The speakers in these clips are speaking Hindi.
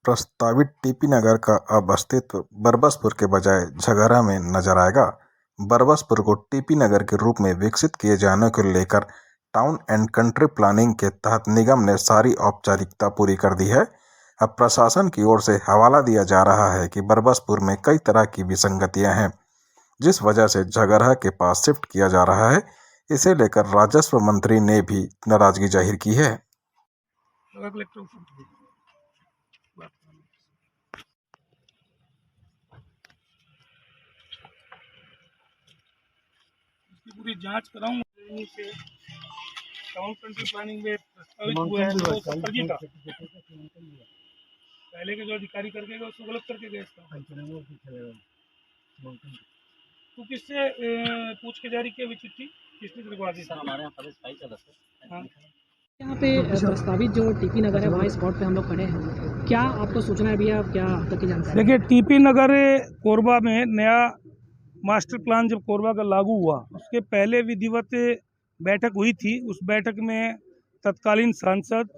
प्रस्तावित टीपी नगर का अब अस्तित्व बरबसपुर के बजाय झगहरा में नजर आएगा। बरबसपुर को टीपी नगर के रूप में विकसित किए जाने को लेकर टाउन एंड कंट्री प्लानिंग के तहत निगम ने सारी औपचारिकता पूरी कर दी है। अब प्रशासन की ओर से हवाला दिया जा रहा है कि बरबसपुर में कई तरह की विसंगतियां हैं, जिस वजह से झगहरा के पास शिफ्ट किया जा रहा है। इसे लेकर राजस्व मंत्री ने भी नाराजगी जाहिर की है। पूरी जांच कराऊंगा से टाउन कंट्री प्लानिंग में प्रस्तावित हुआ है वो फर्जी था। पहले के जो अधिकारी करके गए उसको गलत करके गए इसका। तो किससे पूछ के जारी किया चिट्ठी, किसने दिलवा दी? सर हमारे यहाँ पर सफाई चल रहा है। यहाँ पे प्रस्तावित जो टीपी नगर है वहाँ स्पॉट पे हम लोग खड़े हैं। क्या आपको सूचना है भैया, क्या अब तक की जानकारी? देखिए, टीपी नगर कोरबा में नया मास्टर प्लान जब कोरबा का लागू हुआ उसके पहले विधिवत बैठक हुई थी। उस बैठक में तत्कालीन सांसद,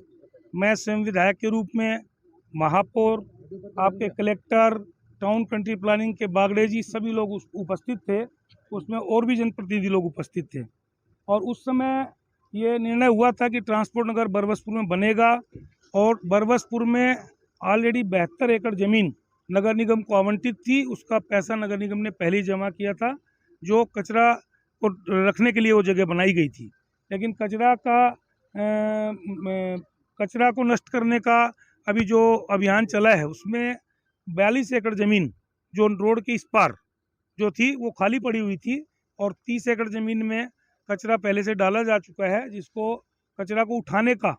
मैं स्वयं विधायक के रूप में, महापौर, आपके कलेक्टर, टाउन कंट्री प्लानिंग के बागड़े जी, सभी लोग उपस्थित थे। उसमें और भी जनप्रतिनिधि लोग उपस्थित थे और उस समय ये निर्णय हुआ था कि ट्रांसपोर्ट नगर बरबसपुर में बनेगा और बरबसपुर में ऑलरेडी 72 एकड़ ज़मीन नगर निगम को आवंटित थी। उसका पैसा नगर निगम ने पहले ही जमा किया था, जो कचरा को रखने के लिए वो जगह बनाई गई थी। लेकिन कचरा को नष्ट करने का अभी जो अभियान चला है उसमें 42 एकड़ ज़मीन जो रोड के इस पार जो थी वो खाली पड़ी हुई थी और 30 एकड़ ज़मीन में कचरा पहले से डाला जा चुका है, जिसको कचरा को उठाने का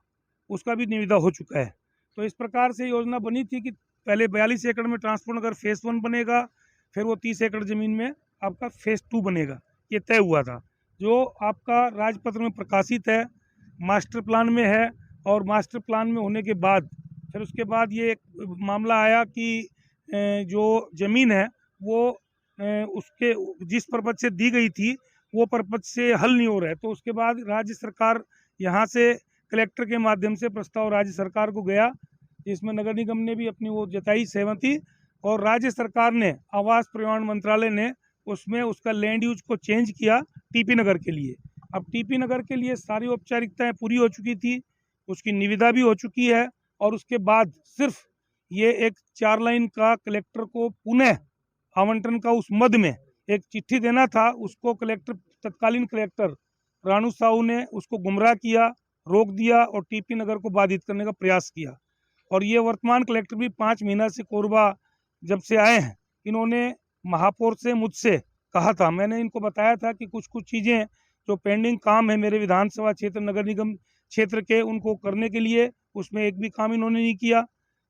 उसका भी निविदा हो चुका है। तो इस प्रकार से योजना बनी थी कि पहले 42 एकड़ में ट्रांसपोर्ट नगर फेज़ 1 बनेगा, फिर वो 30 एकड़ ज़मीन में आपका फेज़ 2 बनेगा, ये तय हुआ था। जो आपका राजपत्र में प्रकाशित है, मास्टर प्लान में है और मास्टर प्लान में होने के बाद फिर उसके बाद ये एक मामला आया कि जो ज़मीन है वो उसके जिस पर्पज से दी गई थी वो पर्पज से हल नहीं हो रहा है। तो उसके बाद राज्य सरकार यहाँ से कलेक्टर के माध्यम से प्रस्ताव राज्य सरकार को गया, जिसमें नगर निगम ने भी अपनी वो जताई सहमति और राज्य सरकार ने आवास परिवहन मंत्रालय ने उसमें उसका लैंड यूज को चेंज किया टीपी नगर के लिए। अब टीपी नगर के लिए सारी औपचारिकताएं पूरी हो चुकी थी, उसकी निविदा भी हो चुकी है और उसके बाद सिर्फ ये एक 4 लाइन का कलेक्टर को पुनः आवंटन का उस मद में एक चिट्ठी देना था। उसको तत्कालीन कलेक्टर रानू साहू ने उसको गुमराह किया, रोक दिया और टीपी नगर को बाधित करने का प्रयास किया। और ये वर्तमान कलेक्टर भी 5 महीना से कोरबा जब से आए हैं, इन्होंने महापौर से मुझसे कहा था, मैंने इनको बताया था कि कुछ चीज़ें जो पेंडिंग काम है मेरे विधानसभा क्षेत्र नगर निगम क्षेत्र के, उनको करने के लिए, उसमें एक भी काम इन्होंने नहीं किया।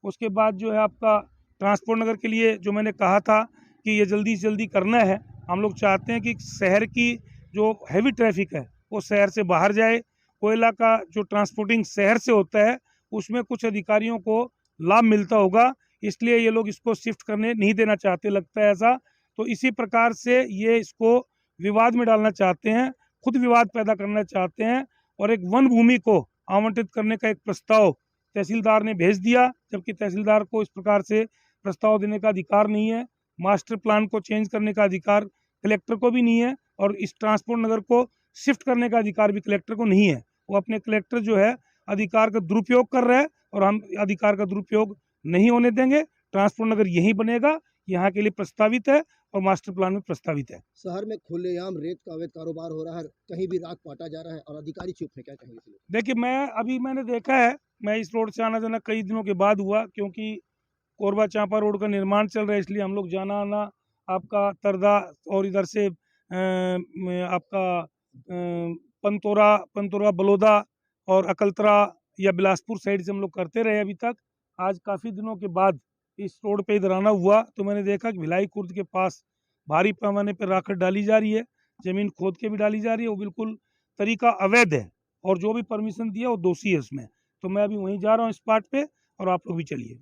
उसके बाद जो है आपका ट्रांसपोर्ट नगर के लिए जो मैंने कहा था कि ये जल्दी से जल्दी करना है। हम लोग चाहते हैं कि शहर की जो हैवी ट्रैफिक है वो शहर से बाहर जाए। कोयला का जो ट्रांसपोर्टिंग शहर से होता है उसमें कुछ अधिकारियों को लाभ मिलता होगा, इसलिए ये लोग इसको शिफ्ट करने नहीं देना चाहते, लगता है ऐसा। तो इसी प्रकार से ये इसको विवाद में डालना चाहते हैं, खुद विवाद पैदा करना चाहते हैं और एक वन भूमि को आवंटित करने का एक प्रस्ताव तहसीलदार ने भेज दिया, जबकि तहसीलदार को इस प्रकार से प्रस्ताव देने का अधिकार नहीं है। मास्टर प्लान को चेंज करने का अधिकार कलेक्टर को भी नहीं है और इस ट्रांसपोर्ट नगर को शिफ्ट करने का अधिकार भी कलेक्टर को नहीं है। वो अपने कलेक्टर जो है अधिकार का दुरुपयोग कर रहे हैं और हम अधिकार का दुरुपयोग नहीं होने देंगे। ट्रांसपोर्ट नगर यहीं बनेगा, यहाँ के लिए प्रस्तावित है और मास्टर प्लान में प्रस्तावित है। शहर में खुलेआम रेत का अवैध कारोबार हो रहा है, कहीं भी राख काटा जा रहा है और अधिकारी चुप है, क्या कहेंगे? देखिए, मैंने देखा है, मैं इस रोड से आना जाना कई दिनों के बाद हुआ, क्योंकि कोरबा चांपा रोड का निर्माण चल रहा है, इसलिए हम लोग जाना आना आपका तरदा और इधर से आपका पंतोरा बलोदा और अकलतरा या बिलासपुर साइड से हम लोग करते रहे अभी तक। आज काफ़ी दिनों के बाद इस रोड पे इधर आना हुआ तो मैंने देखा कि भिलाई खुर्द के पास भारी पैमाने पर राखत डाली जा रही है, ज़मीन खोद के भी डाली जा रही है, वो बिल्कुल तरीका अवैध है और जो भी परमिशन दिया वो दोषी है उसमें। तो मैं अभी वहीं जा रहा हूँ स्पॉट पे और आप लोग भी चलिए।